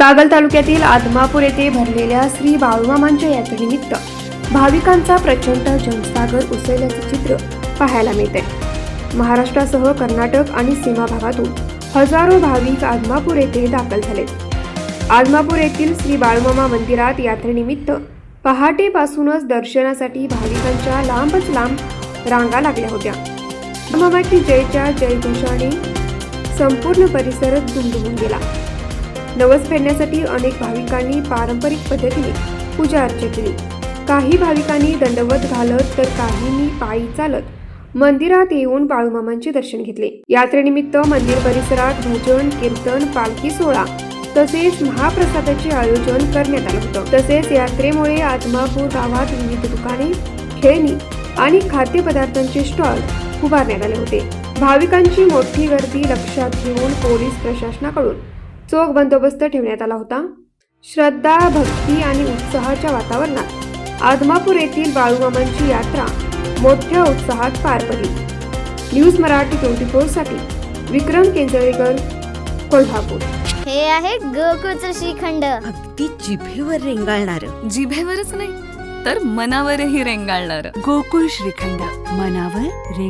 कागल तालुक्यातील आदमापूर येथे भरलेल्या श्री बाळूमामांच्या यात्रेनिमित्त भाविकांचा प्रचंड जनसागर उसळल्याचे चित्र पाहायला मिळते। महाराष्ट्रासह कर्नाटक आणि सीमा भागातून हजारो भाविक आदमापूर येथे दाखल झाले। आदमापूर येथील श्री बाळूमामा मंदिरात यात्रेनिमित्त पहाटेपासूनच दर्शनासाठी भाविकांच्या लांबच लांब रांगा लागल्या होत्या। बाळूमामा की जयच्या जयघोषाने संपूर्ण परिसर दुमदुमून गेला। नवस फेडण्यासाठी अनेक भाविकांनी पारंपरिक पद्धतीने पूजा अर्चा केली। काही भाविकांनी दंडवत घालत तर काहींनी पायी चालत मंदिरात येऊन बाळूमामांचे दर्शन घेतले। यात्रेनिमित्त मंदिर परिसरात भजन, कीर्तन, पालखी सोहळा तसेच महाप्रसादाचे आयोजन करण्यात आले होते। तसेच यात्रेमुळे आदमापूर गावात विविध दुकाने, खेळणी आणि खाद्यपदार्थांचे स्टॉल उभारण्यात आले होते। भाविकांची मोठी गर्दी लक्षात घेऊन पोलीस प्रशासनाकडून चोख बंदोबस्त ठेवण्यात आला होता। श्रद्धा, भक्ती आणि उत्साहाच्या वातावरणात आदमापूर येथील बाळूमामांची यात्रा मोठ्या उत्साहात पार पडली। न्यूज मराठी 24 साठी विक्रम केंजळेकर, कोल्हापूर। हे आहे गोकुळचं श्रीखंड, अगदी जिभेवर रेंगाळणार, जिभेवरच नाही तर मनावरही रेंगाळणार गोकुळ श्रीखंड, मनावर